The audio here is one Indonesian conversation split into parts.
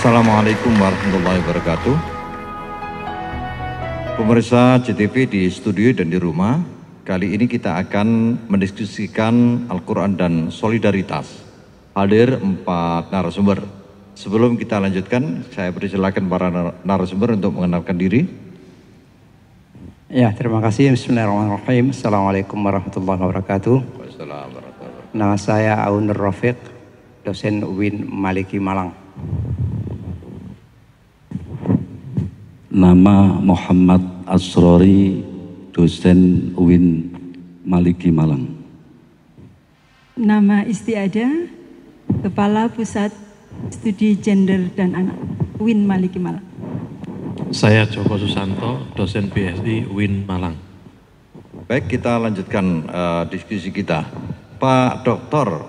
Assalamualaikum warahmatullahi wabarakatuh. Pemirsa JTV di studio dan di rumah, kali ini kita akan mendiskusikan Al-Quran dan solidaritas. Hadir 4 narasumber. Sebelum kita lanjutkan, saya persilakan para narasumber untuk mengenalkan diri. Ya, terima kasih. Bismillahirrahmanirrahim. Assalamualaikum warahmatullahi wabarakatuh. Nama saya Aun Rafiq, dosen UIN Maliki Malang. Nama Muhammad Asrori, dosen UIN Maliki Malang. Nama Istiada, Kepala Pusat Studi Gender dan Anak, UIN Maliki Malang. Saya Joko Susanto, dosen BSI UIN Malang. Baik, kita lanjutkan diskusi kita. Pak Doktor,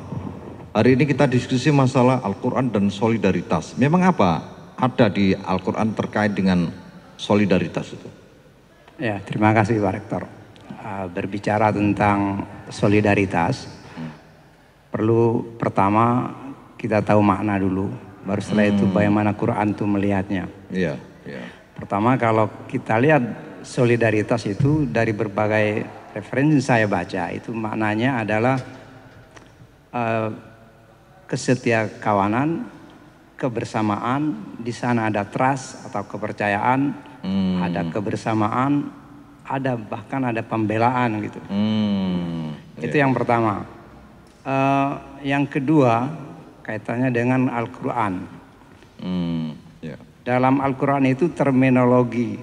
hari ini kita diskusi masalah Al-Quran dan solidaritas. Memang apa ada di Al-Quran terkait dengan solidaritas itu? Ya, terima kasih Pak Rektor. Berbicara tentang solidaritas, perlu pertama kita tahu makna dulu, baru setelah itu bagaimana Quran itu melihatnya. Iya, iya. Pertama, kalau kita lihat solidaritas itu dari berbagai referensi saya baca, itu maknanya adalah kesetiakawanan, kebersamaan. Di sana ada trust atau kepercayaan, ada kebersamaan, ada bahkan ada pembelaan gitu. Itu yang pertama. Yang kedua kaitannya dengan Al-Quran. Dalam Al-Quran itu terminologi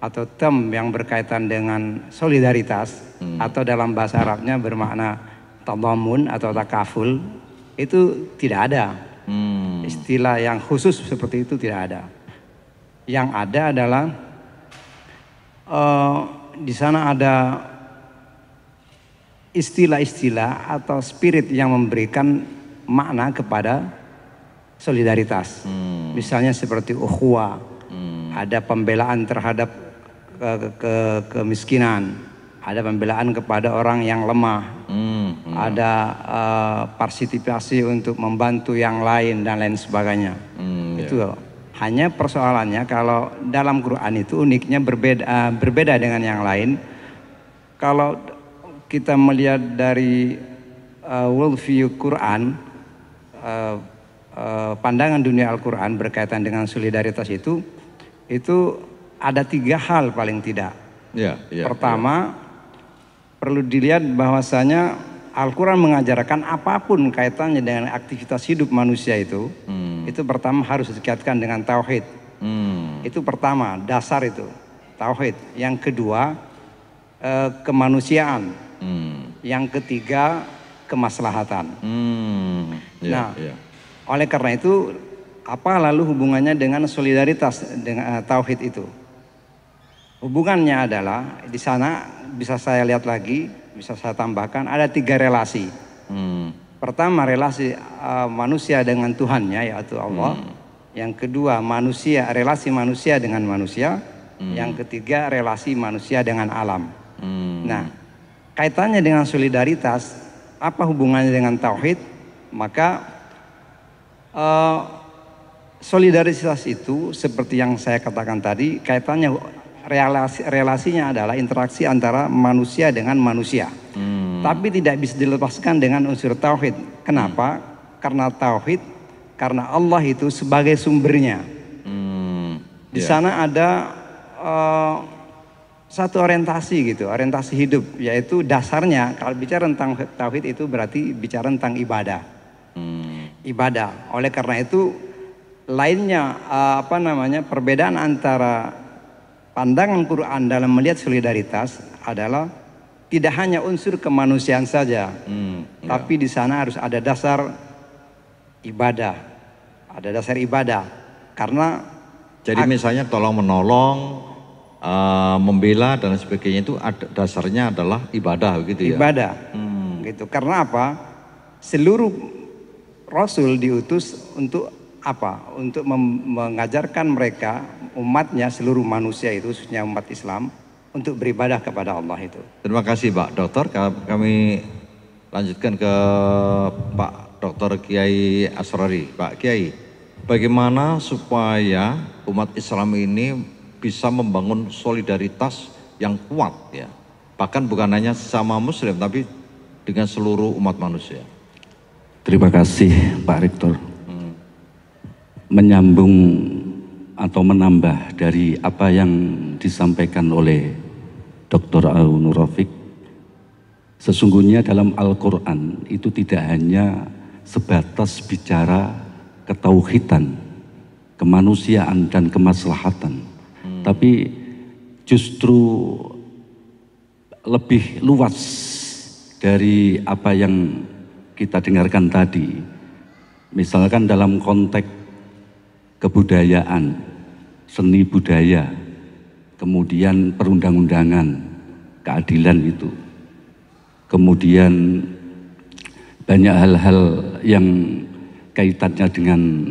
atau term yang berkaitan dengan solidaritas atau dalam bahasa Arabnya bermakna tadammun atau takaful, itu tidak ada. Istilah yang khusus seperti itu tidak ada. Yang ada adalah di sana ada istilah-istilah atau spirit yang memberikan makna kepada solidaritas. Misalnya seperti ukhuwah, ada pembelaan terhadap kemiskinan, ada pembelaan kepada orang yang lemah, ada partisipasi untuk membantu yang lain dan lain sebagainya. Itu hanya persoalannya kalau dalam Quran itu uniknya berbeda dengan yang lain. Kalau kita melihat dari worldview Quran, pandangan dunia Al-Quran berkaitan dengan solidaritas itu ada 3 hal paling tidak. Pertama, perlu dilihat bahwasanya Al-Quran mengajarkan apapun kaitannya dengan aktivitas hidup manusia itu pertama harus dikaitkan dengan tauhid. Itu pertama, dasar itu tauhid. Yang kedua, kemanusiaan. Yang ketiga, kemaslahatan. Oleh karena itu, apa lalu hubungannya dengan solidaritas dengan tauhid itu? Hubungannya adalah di sana bisa saya lihat lagi, bisa saya tambahkan ada 3 relasi. Pertama, relasi manusia dengan Tuhannya yaitu Allah. Yang kedua, relasi manusia dengan manusia. Yang ketiga, relasi manusia dengan alam. Nah, kaitannya dengan solidaritas, apa hubungannya dengan tauhid? Maka solidaritas itu seperti yang saya katakan tadi, kaitannya relasinya adalah interaksi antara manusia dengan manusia. Tapi tidak bisa dilepaskan dengan unsur tauhid. Kenapa? Karena tauhid, karena Allah itu sebagai sumbernya. Di sana ada satu orientasi gitu, orientasi hidup, yaitu dasarnya kalau bicara tentang tauhid itu berarti bicara tentang ibadah. Ibadah. Oleh karena itu lainnya perbedaan antara pandangan Quran dalam melihat solidaritas adalah tidak hanya unsur kemanusiaan saja, tapi di sana harus ada dasar ibadah, karena jadi misalnya tolong menolong, membela dan sebagainya itu dasarnya adalah ibadah, gitu ya? Ibadah, gitu. Karena apa? Seluruh Rasul diutus untuk apa? Untuk mengajarkan mereka, umatnya, seluruh manusia itu, khususnya umat Islam, untuk beribadah kepada Allah itu. Terima kasih Pak Dokter. Kami lanjutkan ke Pak Dokter Kiai Asrori. Pak Kiai, bagaimana supaya umat Islam ini bisa membangun solidaritas yang kuat ya. Bahkan bukan hanya sama Muslim tapi dengan seluruh umat manusia. Terima kasih Pak Rektor. Menyambung atau menambah dari apa yang disampaikan oleh Dr. Aun Rafiq, sesungguhnya dalam Al-Quran itu tidak hanya sebatas bicara ketauhidan, kemanusiaan dan kemaslahatan, tapi justru lebih luas dari apa yang kita dengarkan tadi. Misalkan dalam konteks kebudayaan, seni budaya, kemudian perundang-undangan, keadilan itu, kemudian banyak hal-hal yang kaitannya dengan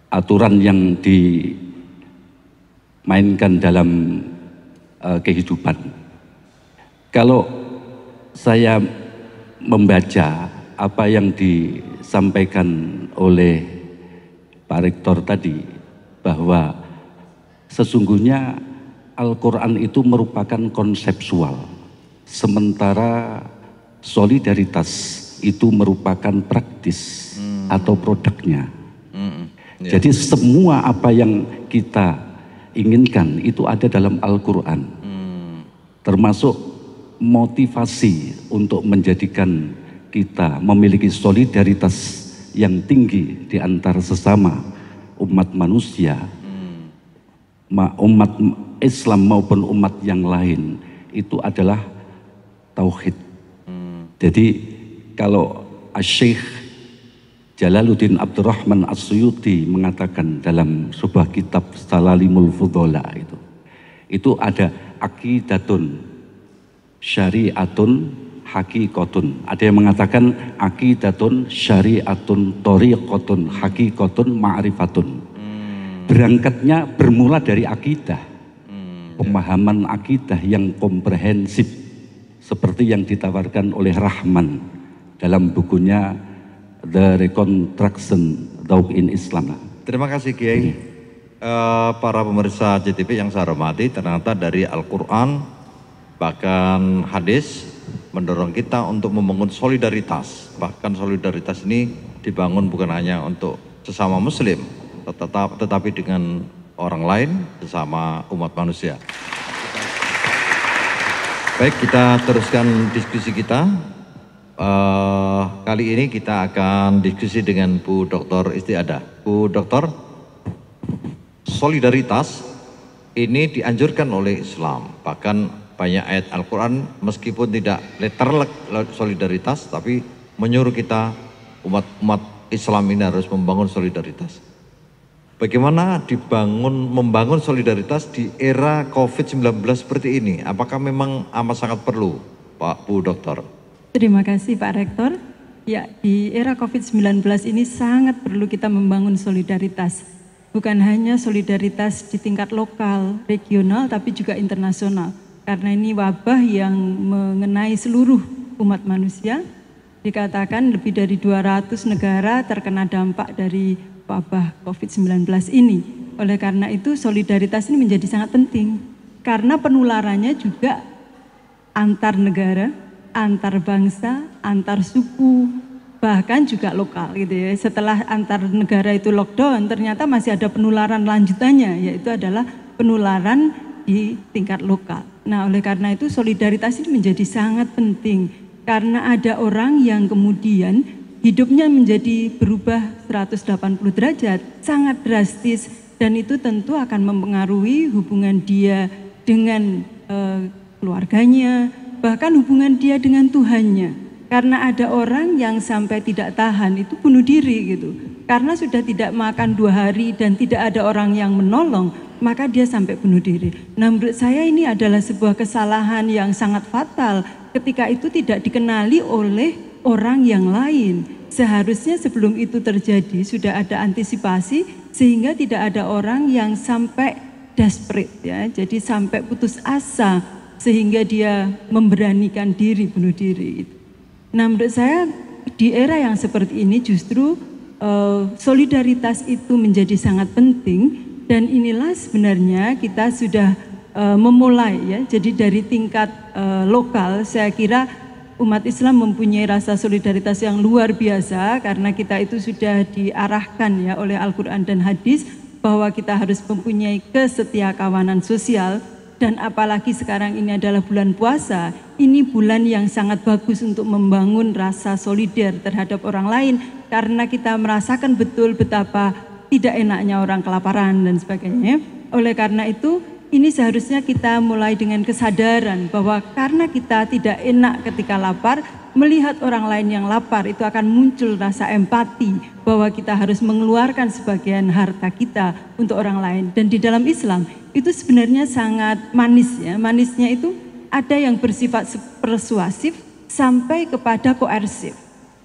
aturan yang dimainkan dalam kehidupan. Kalau saya membaca apa yang disampaikan oleh Pak Rektor tadi, bahwa sesungguhnya Al-Quran itu merupakan konseptual, sementara solidaritas itu merupakan praktis atau produknya. Jadi semua apa yang kita inginkan itu ada dalam Al-Quran, termasuk motivasi untuk menjadikan kita memiliki solidaritas yang tinggi di antara sesama umat manusia, umat Islam maupun umat yang lain, itu adalah tauhid. Jadi kalau Syekh Jalaluddin Abdurrahman As-Suyuti mengatakan dalam sebuah kitab Salalimul Fudhola, itu ada aqidatun syariatun hakikotun. Ada yang mengatakan aqidatun syariatun thoriqotun hakikotun ma'rifatun. Berangkatnya bermula dari akidah, pemahaman akidah yang komprehensif, seperti yang ditawarkan oleh Rahman dalam bukunya The Reconstruction Thought in Islam. Terima kasih Kiai. Para pemirsa JTV yang saya hormati, ternyata dari Al-Quran bahkan hadis mendorong kita untuk membangun solidaritas. Bahkan solidaritas ini dibangun bukan hanya untuk sesama Muslim, tetapi dengan orang lain, sesama umat manusia. Baik, kita teruskan diskusi kita. Kali ini kita akan diskusi dengan Bu Dr. Istiadah. Bu Dr., solidaritas ini dianjurkan oleh Islam. Bahkan banyak ayat Al-Quran meskipun tidak literal solidaritas, tapi menyuruh kita umat Islam ini harus membangun solidaritas. Bagaimana membangun solidaritas di era COVID-19 seperti ini? Apakah memang amat sangat perlu, Pak Bu Dokter? Terima kasih Pak Rektor. Ya, di era COVID-19 ini sangat perlu kita membangun solidaritas. Bukan hanya solidaritas di tingkat lokal, regional, tapi juga internasional. Karena ini wabah yang mengenai seluruh umat manusia. Dikatakan lebih dari 200 negara terkena dampak dari wabah COVID-19 ini. Oleh karena itu solidaritas ini menjadi sangat penting. Karena penularannya juga antar negara, antar bangsa, antar suku, bahkan juga lokal gitu ya. Setelah antar negara itu lockdown, ternyata masih ada penularan lanjutannya, yaitu adalah penularan di tingkat lokal. Nah, oleh karena itu solidaritas ini menjadi sangat penting, karena ada orang yang kemudian hidupnya menjadi berubah 180 derajat, sangat drastis, dan itu tentu akan mempengaruhi hubungan dia dengan keluarganya, bahkan hubungan dia dengan Tuhannya. Karena ada orang yang sampai tidak tahan itu bunuh diri gitu. Karena sudah tidak makan 2 hari dan tidak ada orang yang menolong, maka dia sampai bunuh diri. Nah, menurut saya ini adalah sebuah kesalahan yang sangat fatal ketika itu tidak dikenali oleh orang yang lain. Seharusnya sebelum itu terjadi sudah ada antisipasi sehingga tidak ada orang yang sampai desperate ya. Jadi sampai putus asa sehingga dia memberanikan diri bunuh diri. Nah, menurut saya di era yang seperti ini justru solidaritas itu menjadi sangat penting, dan inilah sebenarnya kita sudah memulai ya. Jadi dari tingkat lokal saya kira umat Islam mempunyai rasa solidaritas yang luar biasa karena kita itu sudah diarahkan ya oleh Al-Quran dan hadis bahwa kita harus mempunyai kesetiakawanan sosial. Dan apalagi sekarang ini adalah bulan puasa, ini bulan yang sangat bagus untuk membangun rasa solider terhadap orang lain karena kita merasakan betul betapa tidak enaknya orang kelaparan dan sebagainya. Oleh karena itu, ini seharusnya kita mulai dengan kesadaran bahwa karena kita tidak enak ketika lapar, melihat orang lain yang lapar itu akan muncul rasa empati bahwa kita harus mengeluarkan sebagian harta kita untuk orang lain. Dan di dalam Islam itu sebenarnya sangat manis ya. Manisnya itu ada yang bersifat persuasif sampai kepada koersif.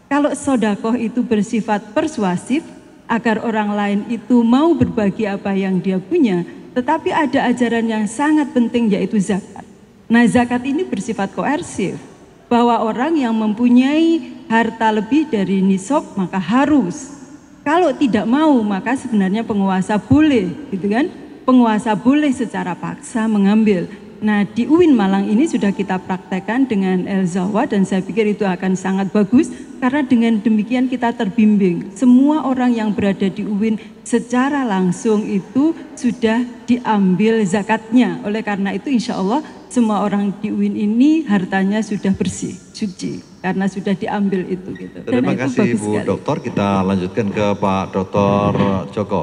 Kalau sodakoh itu bersifat persuasif agar orang lain itu mau berbagi apa yang dia punya, tetapi ada ajaran yang sangat penting yaitu zakat. Nah, zakat ini bersifat koersif, bahwa orang yang mempunyai harta lebih dari nisab maka harus. Kalau tidak mau maka sebenarnya penguasa boleh, gitu kan? Penguasa boleh secara paksa mengambil. Nah, di UIN Malang ini sudah kita praktekkan dengan El-Zawa dan saya pikir itu akan sangat bagus karena dengan demikian kita terbimbing. Semua orang yang berada di UIN secara langsung itu sudah diambil zakatnya. Oleh karena itu insya Allah semua orang di UIN ini hartanya sudah bersih, suci karena sudah diambil itu gitu. Terima kasih Bu Dokter. Kita lanjutkan ke Pak Dokter Joko.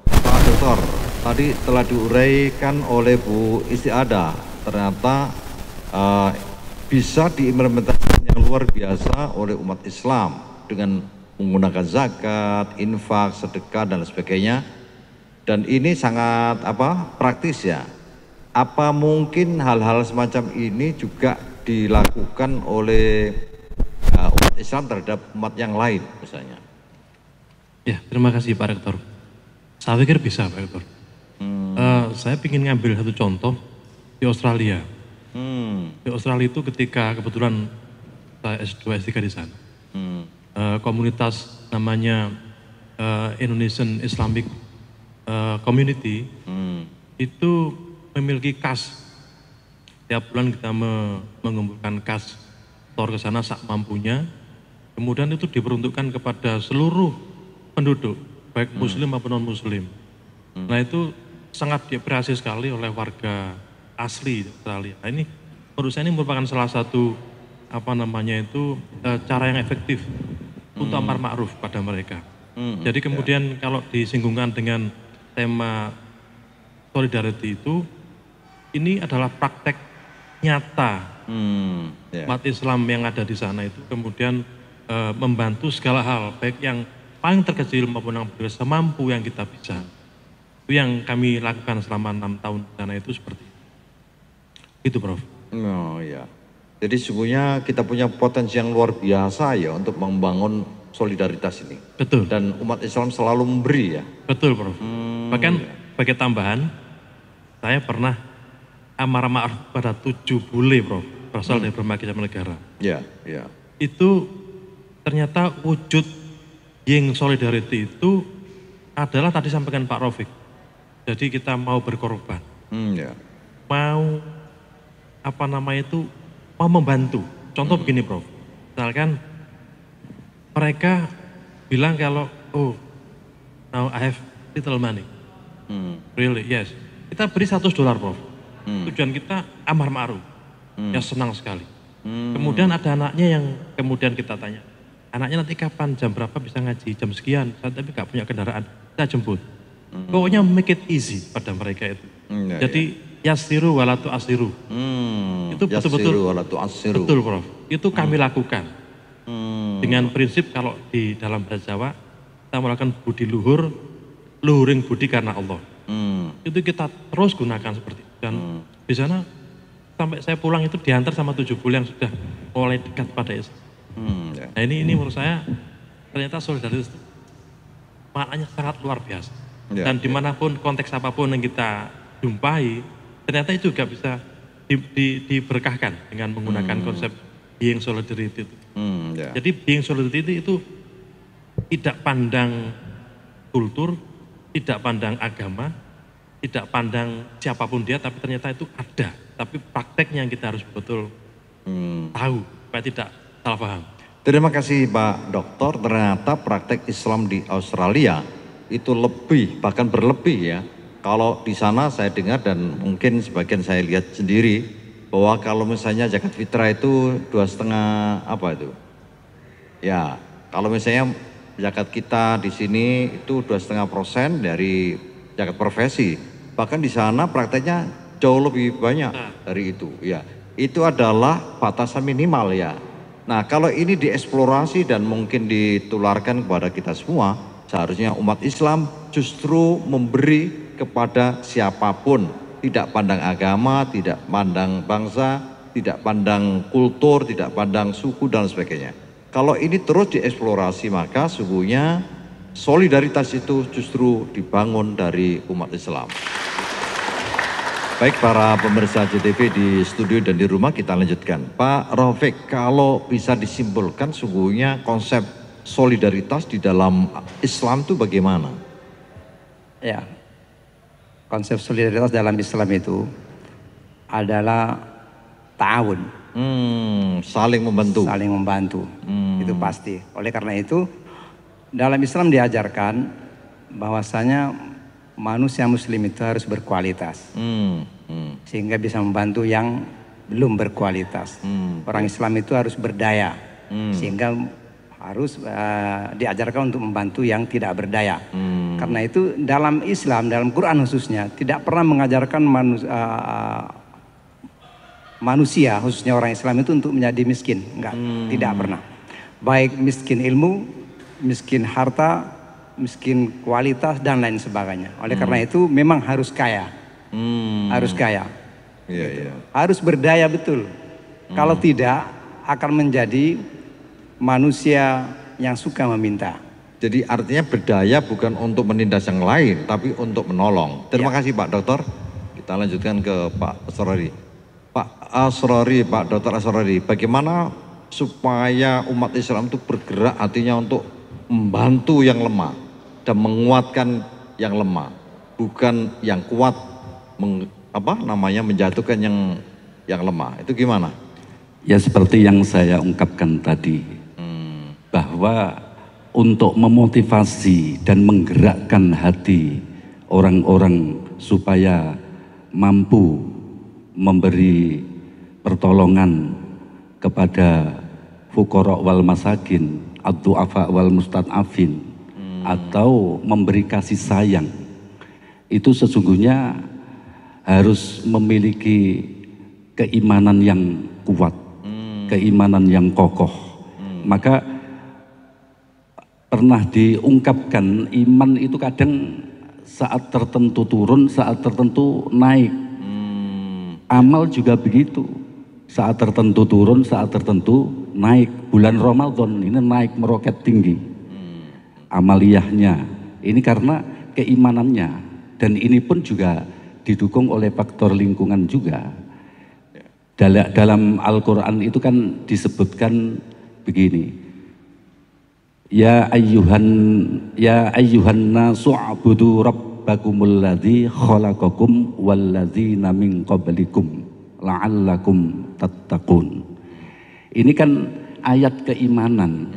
Pak Dokter, tadi telah diuraikan oleh Bu Istiadah, ternyata bisa diimplementasikan yang luar biasa oleh umat Islam dengan menggunakan zakat, infak, sedekah dan sebagainya. Dan ini sangat praktis ya. Apa mungkin hal-hal semacam ini juga dilakukan oleh umat Islam terhadap umat yang lain misalnya? Ya, terima kasih Pak Rektor. Saya pikir bisa Pak Rektor. Saya ingin ngambil satu contoh di Australia. Di Australia itu ketika kebetulan saya S2, S3 di sana. Komunitas namanya Indonesian Islamic Community itu memiliki kas. Tiap bulan kita mengumpulkan kas, tor ke sana sak mampunya. Kemudian itu diperuntukkan kepada seluruh penduduk, baik muslim maupun non muslim. Nah itu sangat diapresiasi sekali oleh warga asli Australia. Nah, ini menurut saya ini merupakan salah satu cara yang efektif untuk amar ma'ruf pada mereka. Jadi kemudian kalau disinggungkan dengan tema solidarity itu, ini adalah praktek nyata umat Islam yang ada di sana itu kemudian membantu segala hal, baik yang paling terkecil maupun yang besar, semampu yang kita bisa. Itu yang kami lakukan selama 6 tahun di sana itu seperti itu, Prof. Oh ya. Jadi sesungguhnya kita punya potensi yang luar biasa ya untuk membangun solidaritas ini. Betul. Dan umat Islam selalu memberi ya. Betul, Prof. Bahkan sebagai tambahan, saya pernah amar ma'ruf pada 7 bule, Prof. Berasal dari berbagai macam negara. Ya, ya. Itu ternyata wujud yang solidarity itu adalah tadi sampaikan Pak Raufik. Jadi kita mau berkorban, Ya. mau mau membantu. Contoh begini, Prof. Misalkan mereka bilang kalau, now I have little money. Really, yes. Kita beri $100, Prof. Tujuan kita amar ma'ruf. Ya senang sekali. Kemudian ada anaknya yang kemudian kita tanya, anaknya nanti kapan, jam berapa bisa ngaji, jam sekian, saya tapi gak punya kendaraan, kita jemput. Pokoknya make it easy pada mereka itu. Jadi yasiru walatu asiru. Itu betul-betul betul, Prof. Itu kami lakukan. Dengan prinsip kalau di dalam bahasa Jawa kita melakukan budi luhur, luhuring budi karena Allah. Itu kita terus gunakan seperti itu. Dan di sana sampai saya pulang itu diantar sama 7 bule yang sudah mulai dekat pada Islam. Nah ini menurut saya ternyata solidaritas itu maknanya sangat luar biasa. Dan dimanapun konteks apapun yang kita jumpai, ternyata itu juga bisa diberkahkan dengan menggunakan konsep being solidarity itu. Jadi being solidarity itu tidak pandang kultur, tidak pandang agama, tidak pandang siapapun dia, tapi ternyata itu ada. Tapi prakteknya yang kita harus betul tahu, supaya tidak salah paham. Terima kasih Pak Dokter, ternyata praktek Islam di Australia itu lebih, bahkan berlebih ya. Kalau di sana saya dengar dan mungkin sebagian saya lihat sendiri, bahwa kalau misalnya zakat fitrah itu 2,5 apa itu? Ya, kalau misalnya zakat kita di sini itu 2,5% dari zakat profesi. Bahkan di sana prakteknya jauh lebih banyak dari itu. Ya, itu adalah batasan minimal ya. Nah, kalau ini dieksplorasi dan mungkin ditularkan kepada kita semua, seharusnya umat Islam justru memberi kepada siapapun, tidak pandang agama, tidak pandang bangsa, tidak pandang kultur, tidak pandang suku dan sebagainya. Kalau ini terus dieksplorasi, maka sungguhnya solidaritas itu justru dibangun dari umat Islam. Baik para pemirsa JTV di studio dan di rumah, kita lanjutkan. Pak Rafiq, kalau bisa disimpulkan sungguhnya konsep solidaritas di dalam Islam itu bagaimana? Ya, konsep solidaritas dalam Islam itu adalah ta'awun. Saling membantu. Saling membantu, itu pasti. Oleh karena itu, dalam Islam diajarkan bahwasanya manusia muslim itu harus berkualitas. Sehingga bisa membantu yang belum berkualitas. Orang Islam itu harus berdaya. Sehingga harus diajarkan untuk membantu yang tidak berdaya. Karena itu dalam Islam, dalam Quran khususnya, tidak pernah mengajarkan manusia, khususnya orang Islam itu untuk menjadi miskin. Enggak, tidak pernah. Baik miskin ilmu, miskin harta, miskin kualitas dan lain sebagainya. Oleh karena itu memang harus kaya. Harus kaya. Gitu. Harus berdaya betul. Kalau tidak akan menjadi manusia yang suka meminta. Jadi artinya berdaya bukan untuk menindas yang lain, tapi untuk menolong. Terima kasih Pak Dokter. Kita lanjutkan ke Pak Asrori. Pak Asrori, Pak Dokter Asrori, bagaimana supaya umat Islam itu bergerak artinya untuk membantu yang lemah dan menguatkan yang lemah, bukan yang kuat menjatuhkan yang lemah. Itu gimana? Ya seperti yang saya ungkapkan tadi, bahwa untuk memotivasi dan menggerakkan hati orang-orang supaya mampu memberi pertolongan kepada fuqara wal masakin, ad-du'afa wal mustad'afin, atau memberi kasih sayang, itu sesungguhnya harus memiliki keimanan yang kuat, keimanan yang kokoh. Maka pernah diungkapkan iman itu kadang saat tertentu turun, saat tertentu naik. Amal juga begitu, saat tertentu turun, saat tertentu naik. Bulan Ramadan ini naik meroket tinggi amaliyahnya, ini karena keimanannya, dan ini pun juga didukung oleh faktor lingkungan juga. Dalam Al-Quran itu kan disebutkan begini, ya ayyuhan nasu a'budu rabbakumul ladzi khalaqakum walladzina min qablikum la'allakum tattaqun. Ini kan ayat keimanan.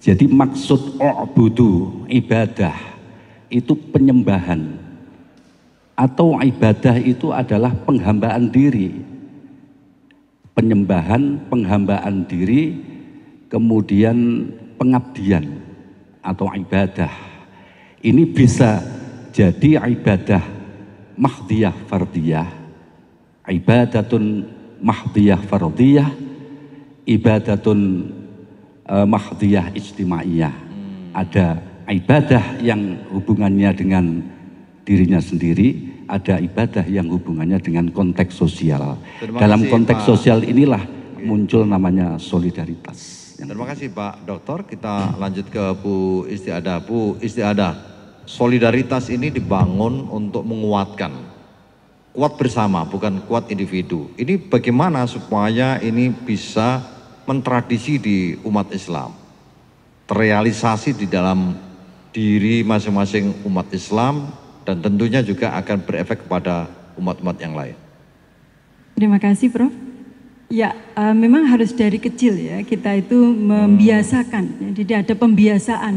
Jadi maksud u'budu, ibadah, itu penyembahan. Atau ibadah itu adalah penghambaan diri. Penyembahan, penghambaan diri, kemudian pengabdian atau ibadah. Ini bisa jadi ibadah mahdiyah fardiyah, ibadatun mahdiyah fardiyah, ibadatun mahdiyah ijtimaiyah. Ada ibadah yang hubungannya dengan dirinya sendiri, ada ibadah yang hubungannya dengan konteks sosial. Dalam konteks sosial inilah muncul namanya solidaritas. Terima kasih Pak Dokter. Kita lanjut ke Bu Istiadah. Bu Istiadah, solidaritas ini dibangun untuk menguatkan, kuat bersama, bukan kuat individu. Ini bagaimana supaya ini bisa mentradisi di umat Islam? terrealisasi di dalam diri masing-masing umat Islam dan tentunya juga akan berefek kepada umat-umat yang lain. Terima kasih Prof. Ya, memang harus dari kecil ya kita itu membiasakan. Jadi ada pembiasaan.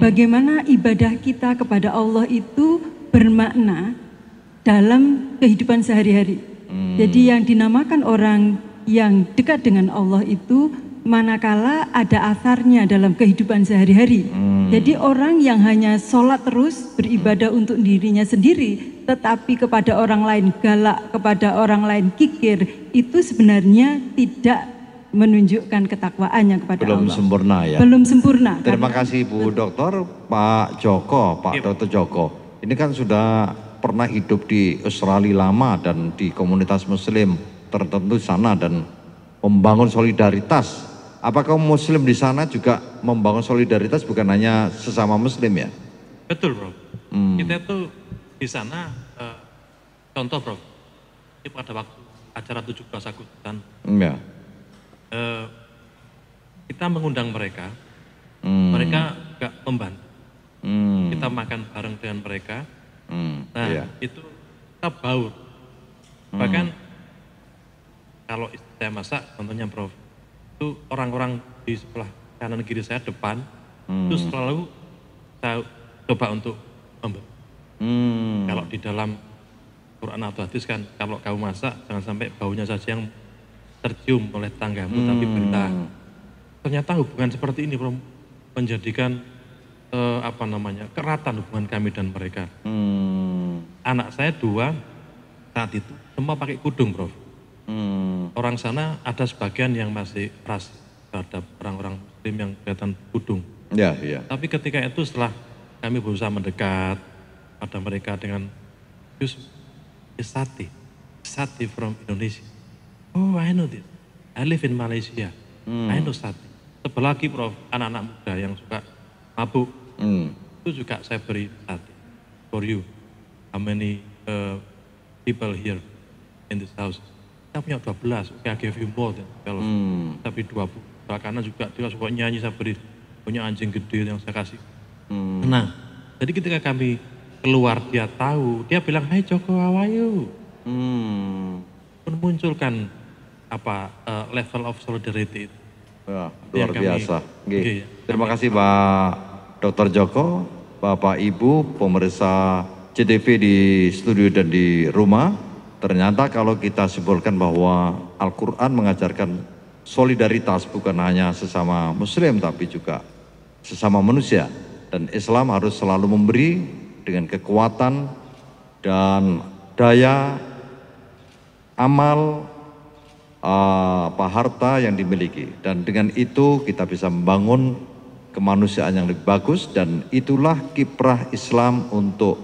Bagaimana ibadah kita kepada Allah itu bermakna dalam kehidupan sehari-hari. Jadi yang dinamakan orang yang dekat dengan Allah itu manakala ada asarnya dalam kehidupan sehari-hari. Jadi orang yang hanya sholat terus beribadah untuk dirinya sendiri, tetapi kepada orang lain galak, kepada orang lain kikir, itu sebenarnya tidak menunjukkan ketakwaannya kepada Belum Allah. sempurna ya. Belum sempurna. Terima kasih Bu Dokter, Pak Joko, Pak Dr. Joko. Ini kan sudah pernah hidup di Australia lama dan di komunitas Muslim tertentu sana dan membangun solidaritas. Apakah Muslim di sana juga membangun solidaritas bukan hanya sesama Muslim ya? Betul Bro. Kita tuh di sana, contoh Bro, ini pada waktu acara 17 Agustusan, Ya. kita mengundang mereka, mereka gak membantu. Kita makan bareng dengan mereka, nah iya. itu kita baur. Bahkan kalau saya masak, contohnya Prof, itu orang-orang di sebelah kanan kiri saya depan, itu selalu saya coba untuk memberi. Kalau di dalam Quran atau hadis kan, kalau kamu masak jangan sampai baunya saja yang tercium oleh tanggamu, tapi berilah. Ternyata hubungan seperti ini Bro, menjadikan keratan hubungan kami dan mereka. Anak saya 2 saat itu semua pakai kudung Prof. Orang sana ada sebagian yang masih ras terhadap orang-orang Muslim yang kelihatan kudung. Ya, ya. Tapi ketika itu setelah kami berusaha mendekat pada mereka dengan sati from Indonesia. Oh, I know this. I live in Malaysia. I know sati. Sebelah lagi Prof, anak-anak muda yang suka mabuk, itu juga saya beri sati. For you, how many people here in this house? Saya punya 12, I gave you more than 12, tapi 20. Karena juga dia suka nyanyi, saya beri, punya anjing gede yang saya kasih. Nah, jadi ketika kami keluar dia tahu, dia bilang, "Hai Joko, how are you?" Memunculkan level of solidarity itu. Ya, luar Yang biasa. kami, Terima kasih Pak Dr. Joko, Bapak Ibu, pemirsa CTV di studio dan di rumah. Ternyata kalau kita simpulkan bahwa Al-Quran mengajarkan solidaritas bukan hanya sesama Muslim tapi juga sesama manusia. Dan Islam harus selalu memberi dengan kekuatan dan daya amal harta yang dimiliki. Dan dengan itu kita bisa membangun kemanusiaan yang lebih bagus dan itulah kiprah Islam untuk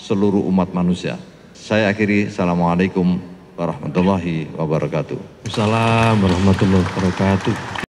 seluruh umat manusia. Saya akhiri, Assalamualaikum warahmatullahi wabarakatuh. Assalamualaikum warahmatullahi wabarakatuh.